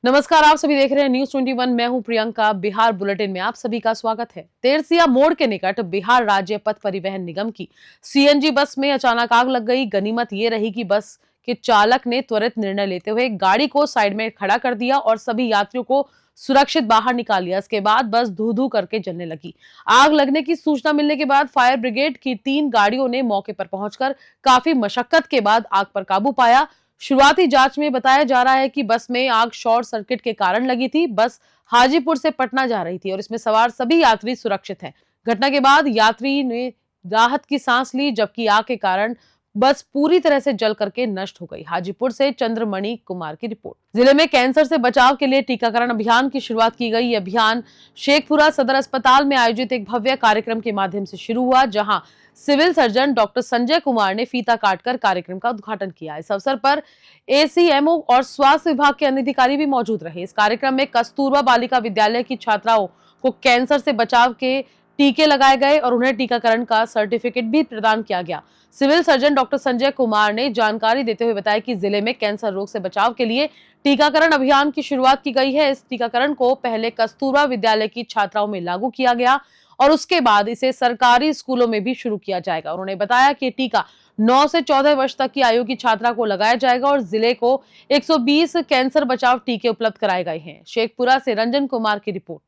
नमस्कार, आप सभी देख रहे हैं न्यूज 21। मैं हूं प्रियंका। बिहार बुलेटिन में आप सभी का स्वागत है। तेरसिया मोड़ के निकट बिहार राज्य पथ परिवहन निगम की सीएनजी बस में अचानक आग लग गई। गनीमत ये रही कि बस के चालक ने त्वरित निर्णय लेते हुए गाड़ी को साइड में खड़ा कर दिया और सभी यात्रियों को सुरक्षित बाहर निकाल लिया। इसके बाद बस धू धू करके जलने लगी। आग लगने की सूचना मिलने के बाद फायर ब्रिगेड की 3 गाड़ियों ने मौके पर पहुंचकर काफी मशक्कत के बाद आग पर काबू पाया। शुरुआती जांच में बताया जा रहा है कि बस में आग शॉर्ट सर्किट के कारण लगी थी। बस हाजीपुर से पटना जा रही थी और इसमें सवार सभी यात्री सुरक्षित हैं। घटना के बाद यात्री ने राहत की सांस ली, जबकि आग के कारण बस पूरी तरह से जल करके नष्ट हो गई। हाजीपुर से चंद्रमणि कुमार की रिपोर्ट। जिले में कैंसर से बचाव के लिए टीकाकरण अभियान की शुरुआत की गई। ये अभियान शेखपुरा सदर अस्पताल में आयोजित एक भव्य कार्यक्रम के माध्यम से शुरू हुआ, जहां civil surgeon doctor Sanjay Kumar ने फीता काटकर कार्यक्रम का उद्घाटन किया। इस अवसर पर एसीएमओ और स्वास्थ्य विभाग के अन्य अधिकारी भी मौजूद रहे। इस कार्यक्रम में कस्तूरबा बालिका विद्यालय की छात्राओं को कैंसर से बचाव के टीके लगाए गए और उन्हें टीकाकरण का सर्टिफिकेट भी प्रदान किया गया। Civil surgeon doctor Sanjay Kumar ने जानकारी देते हुए बताया कि जिले में कैंसर रोग से बचाव के लिए टीकाकरण अभियान की शुरुआत की गई है। इस टीकाकरण को पहले कस्तूरबा विद्यालय की छात्राओं में लागू किया गया और उसके बाद इसे सरकारी स्कूलों में भी शुरू किया जाएगा। उन्होंने बताया कि टीका 9 से 14 वर्ष तक की आयु की छात्रा को लगाया जाएगा और जिले को 120 कैंसर बचाव टीके उपलब्ध कराए गए हैं। शेखपुरा से रंजन कुमार की रिपोर्ट।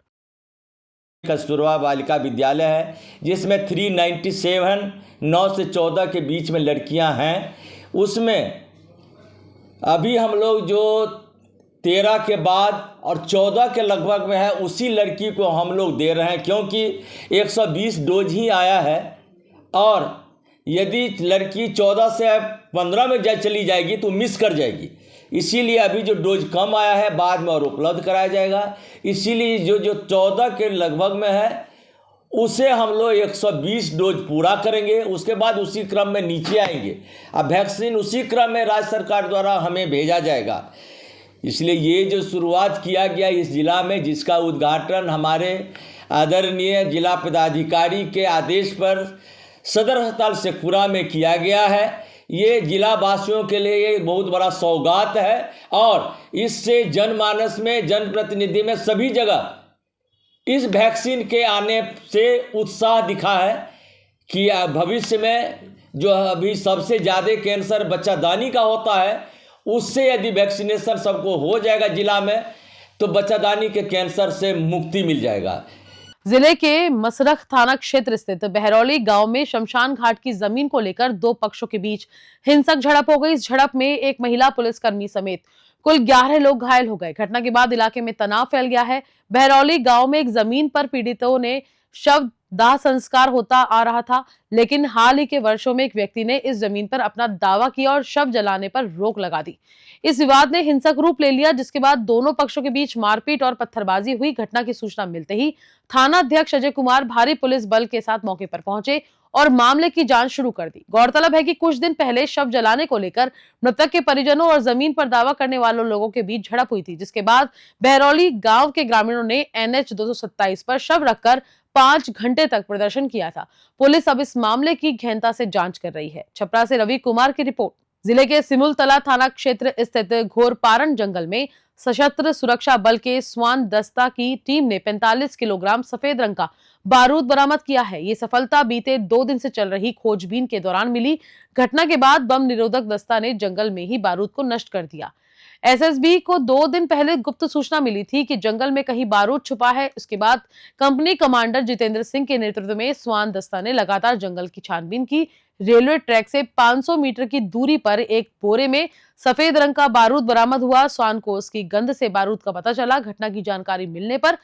कस्तूरबा बालिका विद्यालय है जिसमें 397 9 से 14 के बीच में लड़कियां हैं। उसमें अभी हम लोग जो 13 के बाद और 14 के लगभग में है, उसी लड़की को हम लोग दे रहे हैं, क्योंकि 120 डोज ही आया है। और यदि लड़की 14 से 15 में चली जाएगी तो मिस कर जाएगी। इसीलिए अभी जो डोज कम आया है बाद में और उपलब्ध कराया जाएगा। इसीलिए जो 14 के लगभग में है उसे हम लोग 120 डोज पूरा करेंगे। उसके बाद उसी क्रम में नीचे आएंगे। अब वैक्सीन उसी क्रम में राज्य सरकार द्वारा हमें भेजा जाएगा। इसलिए ये जो शुरुआत किया गया इस जिला में, जिसका उद्घाटन हमारे आदरणीय जिला पदाधिकारी के आदेश पर सदर अस्पताल शेखपुरा में किया गया है, ये जिला वासियों के लिए एक बहुत बड़ा सौगात है। और इससे जनमानस में, जनप्रतिनिधि में, सभी जगह इस वैक्सीन के आने से उत्साह दिखा है कि भविष्य में जो अभी सबसे ज़्यादा कैंसर बच्चादानी का होता है, उससे यदि वैक्सीनेशन सबको हो जाएगा जिला में तो बच्चादानी के कैंसर से मुक्ति मिल जाएगा। जिले के मसरख थाना क्षेत्र स्थित बहरौली गांव में शमशान घाट की जमीन को लेकर 2 पक्षों के बीच हिंसक झड़प हो गई। इस झड़प में एक महिला पुलिसकर्मी समेत कुल 11 लोग घायल हो गए। घटना के बाद इलाके में तनाव फैल गया है। बहरौली गांव में एक जमीन पर पीड़ितों ने शव दाह संस्कार होता आ रहा था, लेकिन हाल ही के वर्षों में एक व्यक्ति ने इस जमीन पर अपना दावा किया और शव जलाने पर रोक लगा दी। इस विवाद ने हिंसक रूप ले लिया, जिसके बाद दोनों पक्षों के बीच मारपीट और पत्थरबाजी हुई। घटना की सूचना मिलते ही थाना अध्यक्ष अजय कुमार भारी पुलिस बल के साथ मौके पर पहुंचे और मामले की जांच शुरू कर दी। गौरतलब है कि कुछ दिन पहले शव जलाने को लेकर मृतक के परिजनों और जमीन पर दावा करने वालों लोगों के बीच झड़प हुई थी, जिसके बाद बहरौली गांव के ग्रामीणों ने NH 227 पर शव रखकर 5 घंटे तक प्रदर्शन किया था। पुलिस अब इस मामले की गहनता से जांच कर रही है। छपरा से रवि कुमार की रिपोर्ट। जिले के सिमुलतला थाना क्षेत्र स्थित घोरपारण जंगल में सशस्त्र सुरक्षा बल के स्वान दस्ता की टीम ने 45 किलोग्राम सफेद रंग का बारूद बरामद किया है। ये सफलता बीते 2 दिन से चल रही खोजबीन के दौरान मिली। घटना के बाद बम निरोधक दस्ता ने जंगल में ही बारूद को नष्ट कर दिया। एसएसबी को 2 दिन पहले गुप्त सूचना मिली थी कि जंगल में कहीं बारूद छुपा है। उसके बाद कंपनी कमांडर जितेंद्र सिंह के नेतृत्व में स्वान दस्ता ने लगातार जंगल की छानबीन की। रेलवे ट्रैक से 500 मीटर की दूरी पर एक बोरे में सफेद रंग का बारूद बरामद हुआ। स्वान को उसकी गंध से बारूद का पता चला। घटना की जानकारी मिलने पर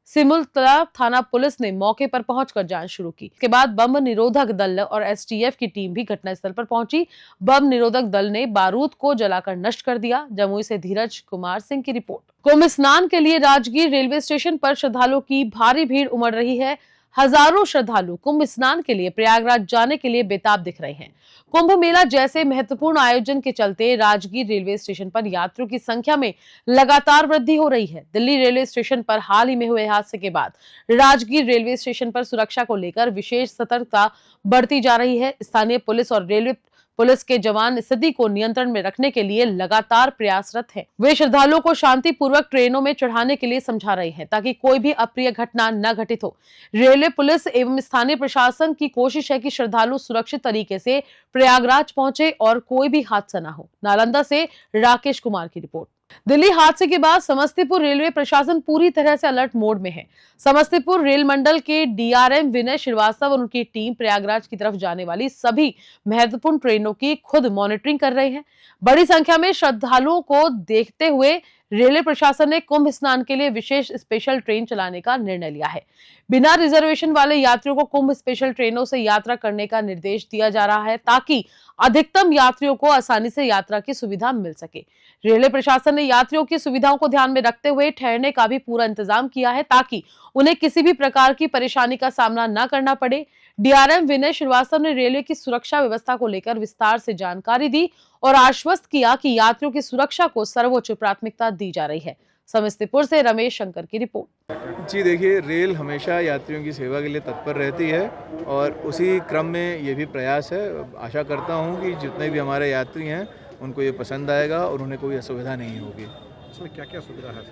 सिमुलतला थाना पुलिस ने मौके पर पहुंचकर जांच शुरू की। इसके बाद बम निरोधक दल और एसटीएफ की टीम भी घटनास्थल पर पहुंची। बम निरोधक दल ने बारूद को जलाकर नष्ट कर दिया। जमुई से धीरज कुमार सिंह की रिपोर्ट। कुंभ स्नान के लिए राजगीर रेलवे स्टेशन पर श्रद्धालुओं की भारी भीड़ उमड़ रही है। हजारों श्रद्धालु कुंभ स्नान के लिए प्रयागराज जाने के लिए बेताब दिख रहे हैं। कुंभ मेला जैसे महत्वपूर्ण आयोजन के चलते राजगीर रेलवे स्टेशन पर यात्रियों की संख्या में लगातार वृद्धि हो रही है। दिल्ली रेलवे स्टेशन पर हाल ही में हुए हादसे के बाद राजगीर रेलवे स्टेशन पर सुरक्षा को लेकर विशेष सतर्कता बरती जा रही है। स्थानीय पुलिस और रेलवे पुलिस के जवान स्थिति को नियंत्रण में रखने के लिए लगातार प्रयासरत हैं। वे श्रद्धालुओं को शांतिपूर्वक ट्रेनों में चढ़ाने के लिए समझा रहे हैं ताकि कोई भी अप्रिय घटना न घटित हो। रेलवे पुलिस एवं स्थानीय प्रशासन की कोशिश है कि श्रद्धालु सुरक्षित तरीके से प्रयागराज पहुंचे और कोई भी हादसा न हो। नालंदा से राकेश कुमार की रिपोर्ट। दिल्ली हादसे के बाद समस्तीपुर रेलवे प्रशासन पूरी तरह से अलर्ट मोड में है। समस्तीपुर रेल मंडल के डीआरएम विनय श्रीवास्तव और उनकी टीम प्रयागराज की तरफ जाने वाली सभी महत्वपूर्ण ट्रेनों की खुद मॉनिटरिंग कर रहे हैं। बड़ी संख्या में श्रद्धालुओं को देखते हुए रेलवे प्रशासन ने कुंभ स्नान के लिए विशेष स्पेशल ट्रेन चलाने का निर्णय लिया है। बिना रिजर्वेशन वाले यात्रियों को कुंभ स्पेशल ट्रेनों से यात्रा करने का निर्देश दिया जा रहा है ताकि अधिकतम यात्रियों को आसानी से यात्रा की सुविधा मिल सके। रेलवे प्रशासन ने यात्रियों की सुविधाओं को ध्यान में रखते हुए ठहरने का भी पूरा इंतजाम किया है ताकि उन्हें किसी भी प्रकार की परेशानी का सामना न करना पड़े। डीआरएम विनय श्रीवास्तव ने रेलवे की सुरक्षा व्यवस्था को लेकर विस्तार से जानकारी दी और आश्वस्त किया कि यात्रियों की सुरक्षा को सर्वोच्च प्राथमिकता दी जा रही है। समस्तीपुर से रमेश शंकर की रिपोर्ट। जी देखिए, रेल हमेशा यात्रियों की सेवा के लिए तत्पर रहती है और उसी क्रम में ये भी प्रयास है। आशा करता हूँ कि जितने भी हमारे यात्री हैं उनको ये पसंद आएगा और उन्हें कोई असुविधा नहीं होगी। इसमें क्या क्या सुविधा है?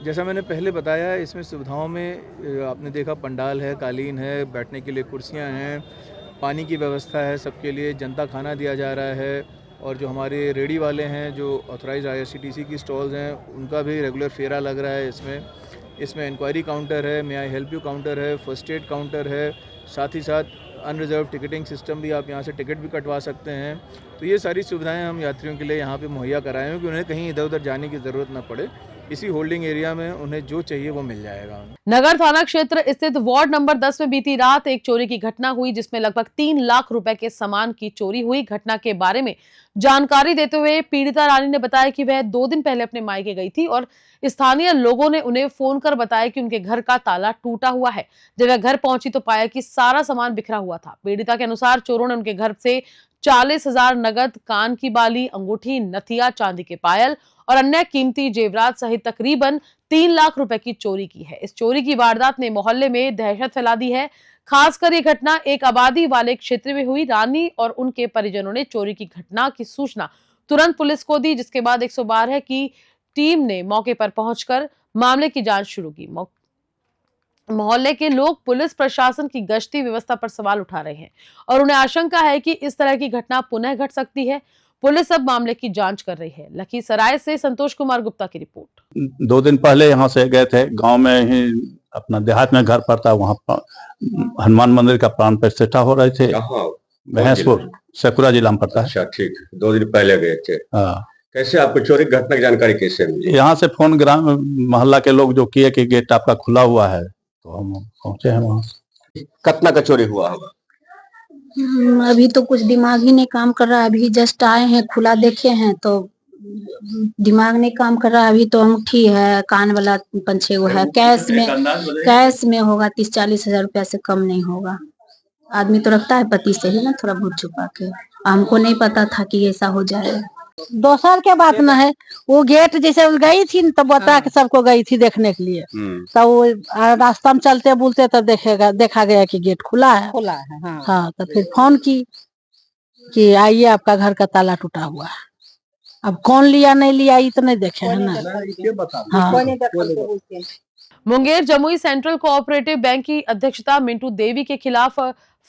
जैसा मैंने पहले बताया, इसमें सुविधाओं में आपने देखा पंडाल है, कालीन है, बैठने के लिए कुर्सियाँ हैं, पानी की व्यवस्था है सबके लिए, जनता खाना दिया जा रहा है और जो हमारे रेडी वाले हैं, जो ऑथराइज IRCTC की स्टॉल्स हैं, उनका भी रेगुलर फेरा लग रहा है। इसमें इंक्वायरी काउंटर है, मे आई हेल्प यू काउंटर है, फर्स्ट एड काउंटर है, साथ ही साथ अनरिजर्व टिकटिंग सिस्टम भी, आप यहाँ से टिकट भी कटवा सकते हैं। तो ये सारी सुविधाएं हम यात्रियों के लिए यहाँ पे मुहैया कराए हैं कि उन्हें कहीं इधर उधर जाने की ज़रूरत ना पड़े। इसी होल्डिंग एरिया में उन्हें जो चाहिए वो मिल जाएगा। नगर थाना क्षेत्र स्थित वार्ड नंबर 10 में बीती रात एक चोरी की घटना हुई जिसमें लगभग 3 लाख रुपए के सामान की चोरी हुई। घटना के बारे में जानकारी देते हुए पीड़िता रानी ने बताया कि वह 2 दिन पहले अपने मायके गई थी और स्थानीय लोगों ने उन्हें फोन कर बताया कि उनके घर का ताला टूटा हुआ है। जब वह घर पहुंची तो पाया कि सारा सामान बिखरा हुआ था। पीड़िता के अनुसार चोरों ने उनके घर से 40,000 नगद, कान की बाली, अंगूठी, नथिया, चांदी के पायल और अन्य कीमती जेवरात सहित तकरीबन 3 लाख रुपए की चोरी की है। इस चोरी की वारदात ने मोहल्ले में दहशत फैला दी है। खासकर ये घटना एक आबादी वाले क्षेत्र में हुई। रानी और उनके परिजनों ने चोरी की घटना की सूचना तुरंत पुलिस को दी, जिसके बाद 112 की टीम ने मौके पर पहुंचकर मामले की जांच शुरू की। मोहल्ले के लोग पुलिस प्रशासन की गश्ती व्यवस्था पर सवाल उठा रहे हैं और उन्हें आशंका है कि इस तरह की घटना पुनः घट सकती है। पुलिस अब मामले की जांच कर रही है। लखीसराय से संतोष कुमार गुप्ता की रिपोर्ट। 2 दिन पहले यहाँ से गए थे, गांव में ही अपना देहात में घर पड़ता, वहाँ पर हनुमान मंदिर का प्राण प्रतिष्ठा हो रहे थे। भैंसपुर सकुरा जिला में पड़ता है। अच्छा, ठीक। 2 दिन पहले गए थे। हाँ। कैसे आपको चोरी की घटना की जानकारी कैसे मिली? यहाँ से फोन ग्राम मोहल्ला के लोग जो किए कि गेट आपका खुला हुआ है, तो हम पहुंचे हैं वहाँ। कितना का चोरी हुआ होगा? अभी तो कुछ दिमाग ही नहीं काम कर रहा है। अभी जस्ट आए हैं, खुला देखे हैं तो दिमाग नहीं काम कर रहा है। अभी तो अंगूठी है, कान वाला 5-6 गो है। कैश में होगा 30-40 हजार रुपया से कम नहीं होगा। आदमी तो रखता है पति से ही ना, थोड़ा बहुत छुपा के। हमको नहीं पता था कि ऐसा हो जाएगा। दोसर के बात न है, वो गेट जैसे गई थी तो बता के सबको गई थी देखने के लिए। तो वो रास्ता में चलते बुलते तो देखा गया कि गेट खुला है। हाँ, तो फिर फोन की कि आइए आपका घर का ताला टूटा हुआ है। अब कौन लिया नहीं लिया ये तो नहीं देखे है ना। हाँ। Munger Jamui central cooperative bank की अध्यक्षता मिंटू देवी के खिलाफ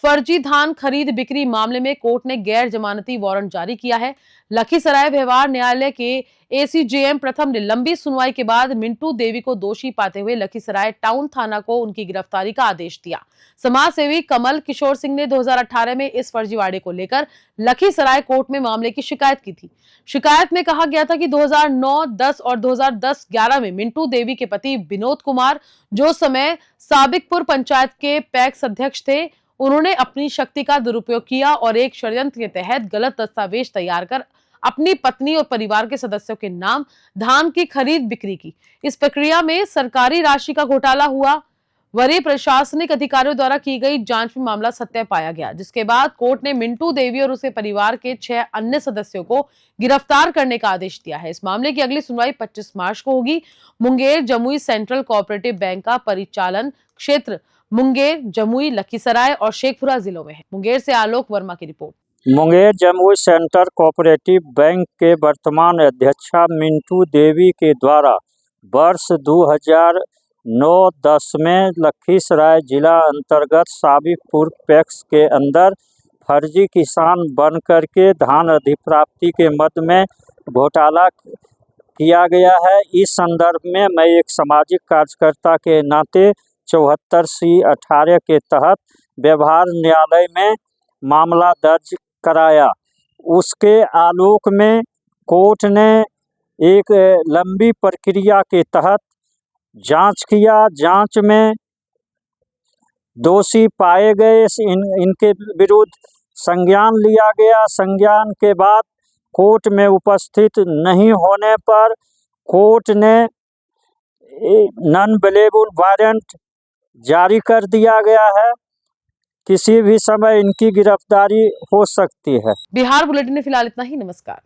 फर्जी धान खरीद बिक्री मामले में कोर्ट ने गैर जमानती वारंट जारी किया है। लखीसराय व्यवहार न्यायालय के ACJM प्रथम ने लंबी सुनवाई के बाद मिंटू देवी को दोषी पाते हुए लखीसराय टाउन थाना को उनकी गिरफ्तारी का आदेश दिया। समाज सेवी कमल किशोर सिंह ने 2018 में इस फर्जीवाड़े को लेकर लखीसराय कोर्ट में मामले की शिकायत की थी। शिकायत में कहा गया था कि 2009, 10 और 2010-11 में मिंटू देवी के पति विनोद कुमार, जो समय साबिकपुर पंचायत के पैक्स अध्यक्ष थे, उन्होंने अपनी शक्ति का दुरुपयोग किया और एक षड्यंत्र के तहत गलत दस्तावेज तैयार कर अपनी पत्नी और परिवार के सदस्यों के नाम धान की खरीद बिक्री की। इस प्रक्रिया में सरकारी राशि का घोटाला हुआ। वरीय प्रशासनिक अधिकारियों द्वारा की गई जांच में मामला सत्य पाया गया, जिसके बाद कोर्ट ने मिंटू देवी और उसके परिवार के 6 अन्य सदस्यों को गिरफ्तार करने का आदेश दिया है। इस मामले की अगली सुनवाई 25 मार्च को होगी। Munger Jamui central cooperative bank का परिचालन क्षेत्र मुंगेर, जमुई, लखीसराय और शेखपुरा जिलों में है। मुंगेर से आलोक वर्मा की report. Munger Jamui centre cooperative bank के वर्तमान अध्यक्षा मिंटू देवी के द्वारा वर्ष 2009-10 में लखीसराय जिला अंतर्गत साबिकपुर पैक्स के अंदर फर्जी किसान बन करके धान अधिप्राप्ति के मद में घोटाला किया गया है। इस संदर्भ में मैं एक सामाजिक कार्यकर्ता के नाते 74C18 के तहत व्यवहार न्यायालय में मामला दर्ज कराया। उसके आलोक में कोर्ट ने एक लंबी प्रक्रिया के तहत जांच किया। जांच में दोषी पाए गए, इनके विरुद्ध संज्ञान लिया गया। संज्ञान के बाद कोर्ट में उपस्थित नहीं होने पर कोर्ट ने नॉन अवेलेबल वारंट जारी कर दिया गया है। किसी भी समय इनकी गिरफ्तारी हो सकती है। बिहार बुलेटिन में फिलहाल इतना ही। नमस्कार।